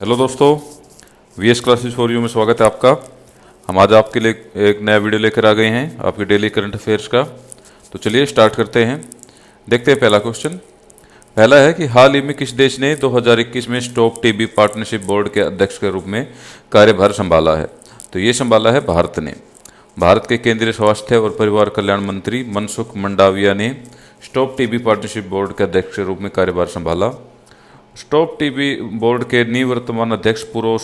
Hello दोस्तों, VS classes for you में स्वागत है आपका। हम आज आपके लिए एक नया वीडियो लेकर आ गए हैं आपके डेली करंट अफेयर्स का। तो चलिए स्टार्ट करते हैं। देखते हैं पहला क्वेश्चन। पहला है कि हाल ही में किस देश ने 2021 में स्टॉप टीबी पार्टनरशिप बोर्ड के अध्यक्ष के रूप में कार्यभार संभाला है? तो ये संभाला है भारत ने। भारत के केंद्रीय स्वास्थ्य और परिवार कल्याण मंत्री मनसुख मंडाविया ने स्टॉप टीबी पार्टनरशिप बोर्ड के अध्यक्ष के रूप में कार्यभार संभाला। स्टॉप टीबी बोर्ड के निवर्तमान अध्यक्ष पूर्व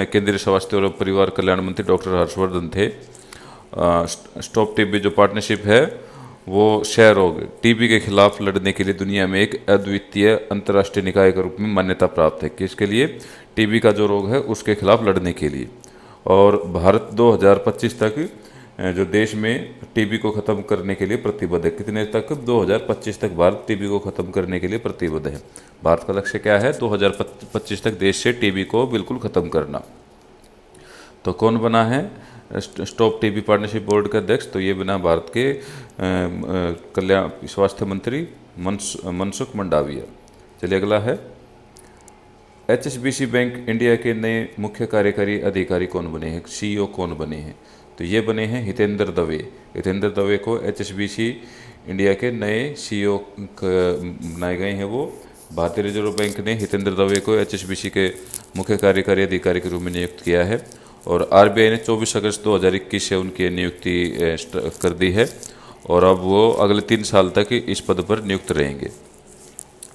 केंद्रीय स्वास्थ्य और परिवार कल्याण मंत्री डॉक्टर हर्षवर्धन थे। स्टॉप टीबी जो पार्टनरशिप है वो क्षय रोग टीबी के खिलाफ लड़ने के लिए दुनिया में एक अद्वितीय अंतर्राष्ट्रीय निकाय के रूप में मान्यता प्राप्त है। किसके लिए? टीबी का जो रोग है उसके खिलाफ लड़ने के लिए। और भारत 2025 तक जो देश में टीबी को ख़त्म करने के लिए प्रतिबद्ध है। कितने तक? 2025 तक भारत टीबी को ख़त्म करने के लिए प्रतिबद्ध है। भारत का लक्ष्य क्या है? 2025 तक देश से टीबी को बिल्कुल ख़त्म करना। तो कौन बना है स्टॉप टीबी पार्टनरशिप बोर्ड का अध्यक्ष? तो ये बना भारत के कल्याण स्वास्थ्य मंत्री मनसुख मंडाविया। चलिए अगला है, एचएसबीसी बैंक इंडिया के नए मुख्य कार्यकारी अधिकारी कौन बने हैं? सीईओ कौन बने हैं? तो ये बने हैं हितेंद्र दवे। हितेंद्र दवे को एचएसबीसी इंडिया के नए सीईओ बनाए गए हैं। वो भारतीय रिजर्व बैंक ने हितेंद्र दवे को एचएसबीसी के मुख्य कार्यकारी अधिकारी के रूप में नियुक्त किया है। और आरबीआई ने 24 अगस्त 2021 से उनकी नियुक्ति कर दी है और अब वो अगले 3 साल तक इस पद पर नियुक्त रहेंगे।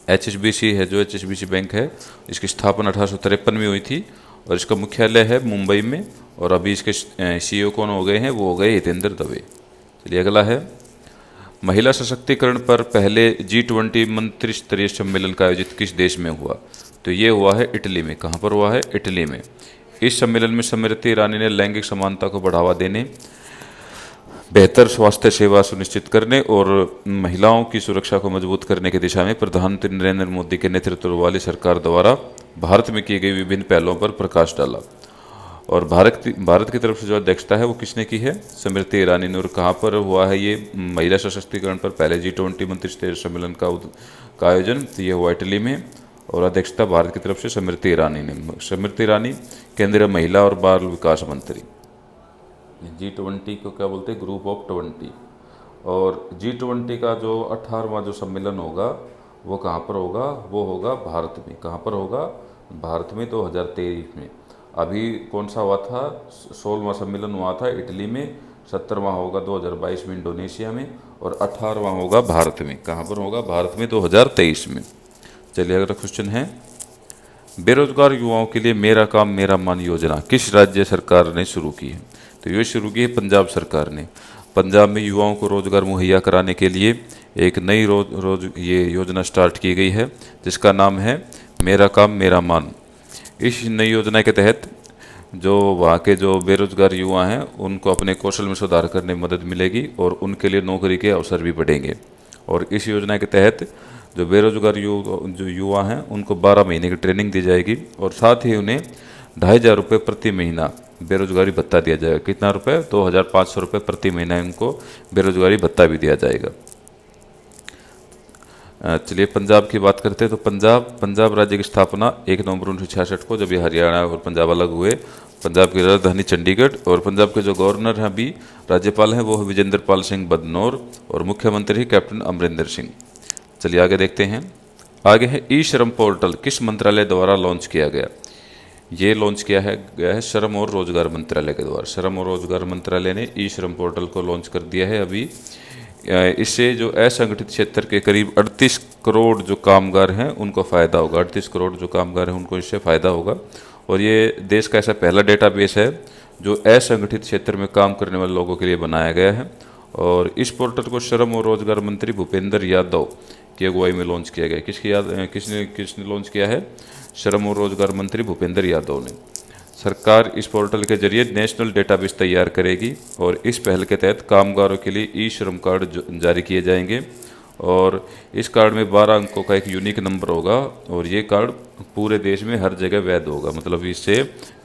एचएसबीसी है जो एचएसबीसी बैंक है, इसकी स्थापना 1853 में हुई थी और इसका मुख्यालय है मुंबई में। और अभी इसके सीईओ कौन हो गए हैं? वो हो गए हितेंद्र दवे। चलिए अगला है, महिला सशक्तिकरण पर पहले G20 मंत्री स्तरीय सम्मेलन का आयोजित किस देश में हुआ? तो ये हुआ है इटली में। कहाँ पर हुआ है? इटली में। इस सम्मेलन में स्मृति ईरानी ने लैंगिक समानता को बढ़ावा देने, बेहतर स्वास्थ्य सेवा सुनिश्चित करने और महिलाओं की सुरक्षा को मजबूत करने की दिशा में प्रधानमंत्री नरेंद्र मोदी के नेतृत्व वाली सरकार द्वारा भारत में की गई विभिन्न पहलों पर प्रकाश डाला। और भारत की तरफ से जो अध्यक्षता है वो किसने की है? स्मृति ईरानी ने। और कहाँ पर हुआ है ये महिला सशक्तिकरण पर पहले G20 मंत्री स्तरीय सम्मेलन का आयोजन? तो ये हुआ इटली में और अध्यक्षता भारत की तरफ से स्मृति ईरानी ने। स्मृति ईरानी केंद्रीय महिला और बाल विकास मंत्री। G20 को क्या बोलते हैं? Group of 20। और G20 का जो 18वां जो सम्मेलन होगा वो कहाँ पर होगा? वो होगा भारत में। कहाँ पर होगा? भारत में 2023 में। अभी कौन सा हुआ था? 16वां सम्मेलन हुआ था इटली में। 17वां होगा 2022 में इंडोनेशिया में और 18वां होगा भारत में। कहाँ पर होगा? भारत में 2023 में। चलिए अगला क्वेश्चन है, बेरोजगार युवाओं के लिए मेरा काम मेरा मान योजना किस राज्य सरकार ने शुरू की है? तो ये शुरू की है पंजाब सरकार ने। पंजाब में युवाओं को रोजगार मुहैया कराने के लिए एक नई ये योजना स्टार्ट की गई है जिसका नाम है मेरा काम मेरा मान। इस नई योजना के तहत जो वहाँ के जो बेरोजगार युवा हैं उनको अपने कौशल में सुधार करने में मदद मिलेगी और उनके लिए नौकरी के अवसर भी बढ़ेंगे। और इस योजना के तहत जो बेरोजगार जो युवा हैं उनको 12 महीने की ट्रेनिंग दी जाएगी और साथ ही उन्हें 2500 रुपये प्रति महीना बेरोजगारी भत्ता दिया जाएगा। कितना रुपये? 2500 रुपये प्रति महीना इनको बेरोजगारी भत्ता भी दिया जाएगा। चलिए पंजाब की बात करते हैं। तो पंजाब राज्य की स्थापना 1 नवंबर 1966 को, जब ये हरियाणा और पंजाब अलग हुए। पंजाब की राजधानी चंडीगढ़ और पंजाब के जो गवर्नर हैं अभी राज्यपाल हैं वो है विजेंद्र पाल सिंह बदनौर और मुख्यमंत्री है कैप्टन अमरिंदर सिंह। चलिए आगे देखते हैं। आगे है ई श्रम पोर्टल किस मंत्रालय द्वारा लॉन्च किया गया? ये लॉन्च किया गया है श्रम और रोजगार मंत्रालय के द्वारा। श्रम और रोजगार मंत्रालय ने ई श्रम पोर्टल को लॉन्च कर दिया है अभी। इससे जो असंगठित क्षेत्र के करीब 38 करोड़ जो कामगार हैं उनको फ़ायदा होगा। 38 करोड़ जो कामगार हैं उनको इससे फ़ायदा होगा। और ये देश का ऐसा पहला डेटाबेस है जो असंगठित क्षेत्र में काम करने वाले लोगों के लिए बनाया गया है। और इस पोर्टल को श्रम और रोजगार मंत्री भूपेंद्र यादव की अगुवाई में लॉन्च किया गया। किसने लॉन्च किया है? श्रम और रोजगार मंत्री भूपेंद्र यादव ने। सरकार इस पोर्टल के जरिए नेशनल डेटाबेस तैयार करेगी और इस पहल के तहत कामगारों के लिए ई श्रम कार्ड जारी किए जाएंगे। और इस कार्ड में 12 अंकों का एक यूनिक नंबर होगा और ये कार्ड पूरे देश में हर जगह वैध होगा। मतलब इससे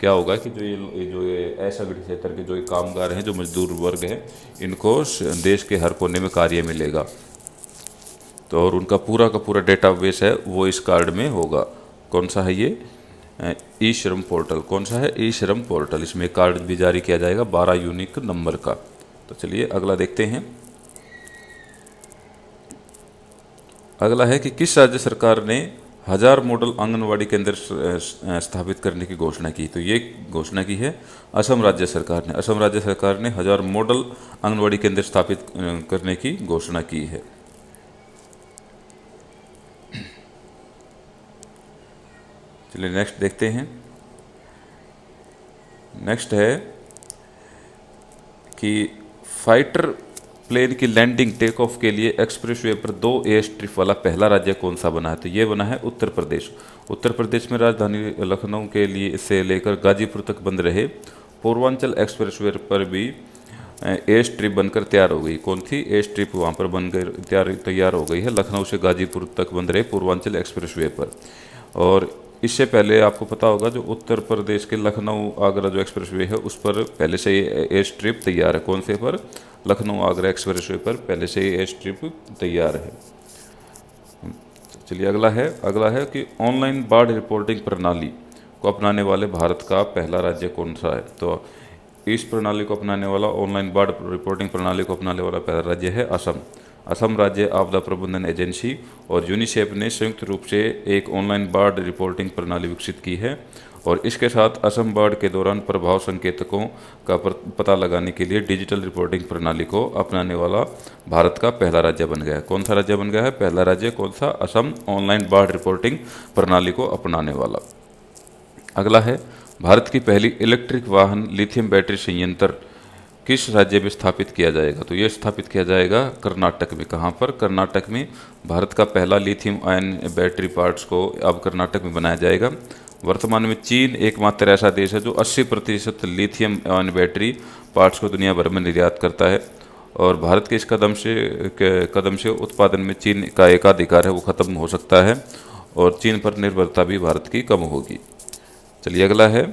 क्या होगा कि जो ये असंगठित क्षेत्र के जो ये कामगार हैं, जो मजदूर वर्ग हैं, इनको देश के हर कोने में कार्य मिलेगा। तो और उनका पूरा का पूरा डेटाबेस है वो इस कार्ड में होगा। कौन सा है ये? ई श्रम पोर्टल। कौन सा है? ई श्रम पोर्टल। इसमें कार्ड भी जारी किया जाएगा 12 यूनिक नंबर का। तो चलिए अगला देखते हैं। अगला है कि किस राज्य सरकार ने 1000 मॉडल आंगनवाड़ी केंद्र स्थापित करने की घोषणा की? तो ये घोषणा की है असम राज्य सरकार ने। असम राज्य सरकार ने 1000 मॉडल आंगनवाड़ी केंद्र स्थापित करने की घोषणा की है। चलिए नेक्स्ट देखते हैं। नेक्स्ट है कि फाइटर प्लेन की लैंडिंग टेक ऑफ के लिए एक्सप्रेसवे पर 2 एयर स्ट्रिप वाला पहला राज्य कौन सा बना है? तो ये बना है उत्तर प्रदेश। उत्तर प्रदेश में राजधानी लखनऊ के लिए से लेकर गाजीपुर तक बंद रहे पूर्वांचल एक्सप्रेसवे पर भी एयर स्ट्रिप बनकर तैयार हो गई। कौन थी एयर स्ट्रिप? वहाँ पर बनकर तैयार हो गई है लखनऊ से गाजीपुर तक बंद रहे पूर्वांचल एक्सप्रेसवे पर। और इससे पहले आपको पता होगा जो उत्तर प्रदेश के लखनऊ आगरा जो एक्सप्रेसवे है उस पर पहले से ही एयर स्ट्रिप तैयार है। कौन से पर? लखनऊ आगरा एक्सप्रेसवे पर पहले से ही एयर स्ट्रिप तैयार है। चलिए अगला है कि ऑनलाइन बाढ़ रिपोर्टिंग प्रणाली को अपनाने वाले भारत का पहला राज्य कौन सा है? तो इस प्रणाली को अपनाने वाला, ऑनलाइन बाढ़ रिपोर्टिंग प्रणाली को अपनाने वाला पहला राज्य है असम। असम राज्य आपदा प्रबंधन एजेंसी और यूनिसेफ ने संयुक्त रूप से एक ऑनलाइन बाढ़ रिपोर्टिंग प्रणाली विकसित की है और इसके साथ असम बाढ़ के दौरान प्रभाव संकेतकों का पता लगाने के लिए डिजिटल रिपोर्टिंग प्रणाली को अपनाने वाला भारत का पहला राज्य बन गया है। कौन सा राज्य बन गया है? पहला राज्य कौन सा? असम, ऑनलाइन बाढ़ रिपोर्टिंग प्रणाली को अपनाने वाला। अगला है भारत की पहली इलेक्ट्रिक वाहन लिथियम बैटरी संयंत्र किस राज्य में स्थापित किया जाएगा? तो ये स्थापित किया जाएगा कर्नाटक में। कहाँ पर? कर्नाटक में भारत का पहला लिथियम आयन बैटरी पार्ट्स को अब कर्नाटक में बनाया जाएगा। वर्तमान में चीन एकमात्र ऐसा देश है जो 80% लिथियम आयन बैटरी पार्ट्स को दुनिया भर में निर्यात करता है और भारत के इस कदम से उत्पादन में चीन का एकाधिकार है वो खत्म हो सकता है और चीन पर निर्भरता भी भारत की कम होगी। चलिए अगला है,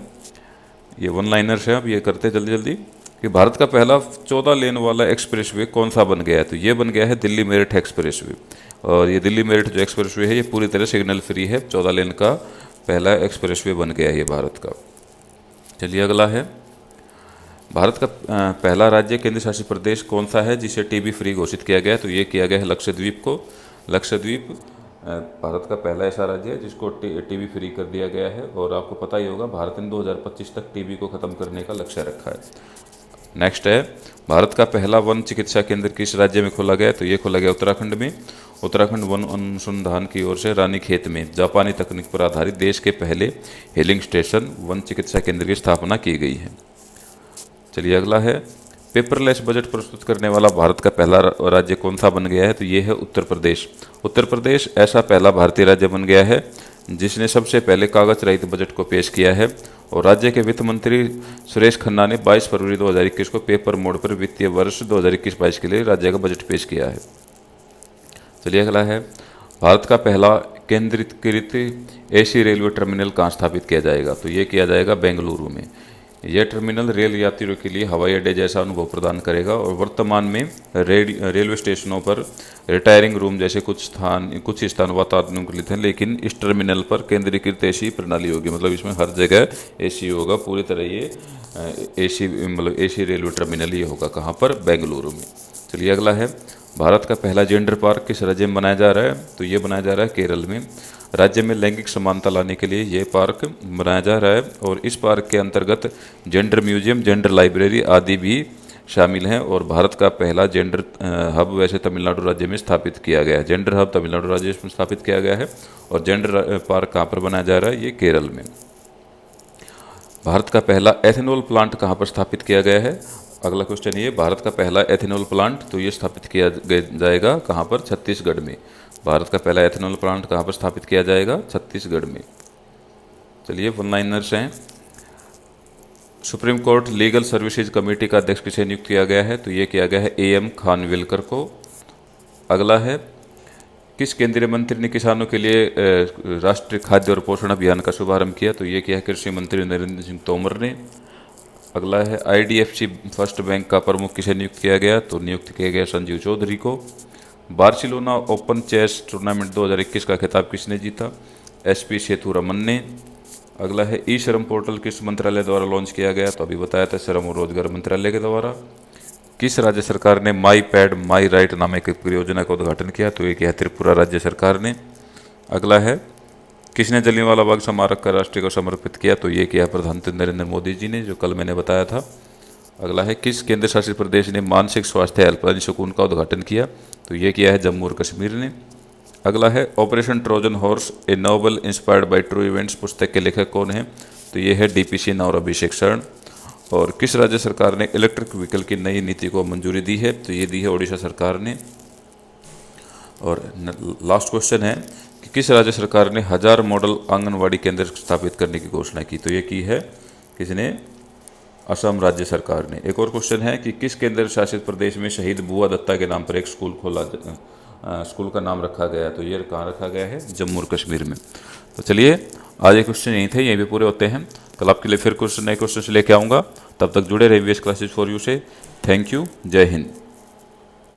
ये वन लाइनर्स है, अब ये करते जल्दी जल्दी कि भारत का पहला 14 लेन वाला एक्सप्रेसवे कौन सा बन गया है? तो ये बन गया है दिल्ली मेरठ एक्सप्रेसवे। और ये दिल्ली मेरठ जो एक्सप्रेसवे है ये पूरी तरह सिग्नल फ्री है। 14 लेन का पहला एक्सप्रेसवे बन गया है ये भारत का। चलिए अगला है, भारत का पहला राज्य केंद्र शासित प्रदेश कौन सा है जिसे टीबी फ्री घोषित किया गया है? तो ये किया गया है लक्षद्वीप को। लक्षद्वीप भारत का पहला ऐसा राज्य है जिसको टीबी फ्री कर दिया गया है और आपको पता ही होगा भारत ने 2025 तक टीबी को ख़त्म करने का लक्ष्य रखा है। नेक्स्ट है, भारत का पहला वन चिकित्सा केंद्र किस राज्य में खोला गया? तो ये खोला गया उत्तराखंड में। उत्तराखंड वन अनुसंधान की ओर से रानीखेत में जापानी तकनीक पर आधारित देश के पहले हीलिंग स्टेशन वन चिकित्सा केंद्र की स्थापना की गई है। चलिए अगला है, पेपरलेस बजट प्रस्तुत करने वाला भारत का पहला राज्य कौन सा बन गया है? तो ये है उत्तर प्रदेश। उत्तर प्रदेश ऐसा पहला भारतीय राज्य बन गया है जिसने सबसे पहले कागज रहित बजट को पेश किया है और राज्य के वित्त मंत्री सुरेश खन्ना ने 22 फरवरी 2021 को पेपर मोड पर वित्तीय वर्ष 2021-22 के लिए राज्य का बजट पेश किया है। चलिए अगला है, भारत का पहला केंद्रीकृत एसी रेलवे टर्मिनल कहाँ स्थापित किया जाएगा? तो ये किया जाएगा बेंगलुरु में। यह टर्मिनल रेल यात्रियों के लिए हवाई अड्डे जैसा अनुभव प्रदान करेगा और वर्तमान में रेलवे स्टेशनों पर रिटायरिंग रूम जैसे कुछ स्थान वातानुकूलित हैं, लेकिन इस टर्मिनल पर केंद्रीकृत एसी प्रणाली होगी। मतलब इसमें हर जगह एसी होगा, पूरी तरह ये एसी मतलब एसी रेलवे टर्मिनल ये होगा। कहाँ पर? बेंगलुरु में। चलिए अगला है, भारत का पहला जेंडर पार्क किस राज्य में बनाया जा रहा है? तो ये बनाया जा रहा है केरल में। राज्य में लैंगिक समानता लाने के लिए ये पार्क बनाया जा रहा है और इस पार्क के अंतर्गत जेंडर म्यूजियम, जेंडर लाइब्रेरी आदि भी शामिल हैं और भारत का पहला जेंडर हब वैसे तमिलनाडु राज्य में स्थापित किया गया है। जेंडर हब तमिलनाडु राज्य में स्थापित किया गया है और जेंडर पार्क कहाँ पर बनाया जा रहा है? ये केरल में। भारत का पहला एथेनॉल प्लांट कहाँ पर स्थापित किया गया है? अगला क्वेश्चन ये, भारत का पहला एथेनॉल प्लांट तो ये स्थापित किया जाएगा कहाँ पर? छत्तीसगढ़ में। भारत का पहला एथेनॉल प्लांट कहाँ पर स्थापित किया जाएगा? छत्तीसगढ़ में। चलिए वन लाइनर्स हैं, supreme court legal services committee का अध्यक्ष किसे नियुक्त किया गया है? तो ये किया गया है AM खानविलकर को। अगला है, किस केंद्रीय मंत्री ने किसानों के लिए राष्ट्रीय खाद्य और पोषण अभियान का शुभारंभ किया? तो ये किया है कृषि मंत्री नरेंद्र सिंह तोमर ने। अगला है, IDFC फर्स्ट बैंक का प्रमुख किसे नियुक्त किया गया? तो नियुक्त किया गया संजीव चौधरी को। बार्सिलोना ओपन चेस टूर्नामेंट 2021 का खिताब किसने जीता? SP सेतु रमन ने। अगला है ई श्रम पोर्टल किस मंत्रालय द्वारा लॉन्च किया गया, तो अभी बताया था श्रम और रोजगार मंत्रालय के द्वारा। किस राज्य सरकार ने माई पैड माई राइट नामक एक परियोजना का उद्घाटन किया, तो ये किया त्रिपुरा राज्य सरकार ने। अगला है किसने जलियांवाला बाग स्मारक का राष्ट्र को समर्पित किया, तो ये किया प्रधानमंत्री नरेंद्र मोदी जी ने, जो कल मैंने बताया था। अगला है किस केंद्र शासित प्रदेश ने मानसिक स्वास्थ्य हेल्पलाइन सुकून का उद्घाटन किया, तो ये किया है जम्मू और कश्मीर ने। अगला है operation Trojan horse A novel inspired by true events पुस्तक के लेखक कौन है, तो ये है डीपी सिन्हा और अभिषेक शरण। और किस राज्य सरकार ने इलेक्ट्रिक व्हीकल की नई नीति को मंजूरी दी है, तो ये दी है ओडिशा सरकार ने। और लास्ट क्वेश्चन है कि किस राज्य सरकार ने 1000 मॉडल आंगनवाड़ी केंद्र स्थापित करने की घोषणा की, तो ये की है किसने, असम राज्य सरकार ने। एक और क्वेश्चन है कि किस केंद्र शासित प्रदेश में शहीद बुआ दत्ता के नाम पर एक स्कूल का नाम रखा गया, तो ये कहाँ रखा गया है, जम्मू और कश्मीर में। तो चलिए आज ये क्वेश्चन यहीं थे, यहीं पे पूरे होते हैं। कल आपके लिए फिर नए क्वेश्चन लेके आऊँगा। तब तक जुड़े रहिए वीएस क्लासेस फॉर यू से। थैंक यू, जय हिंद।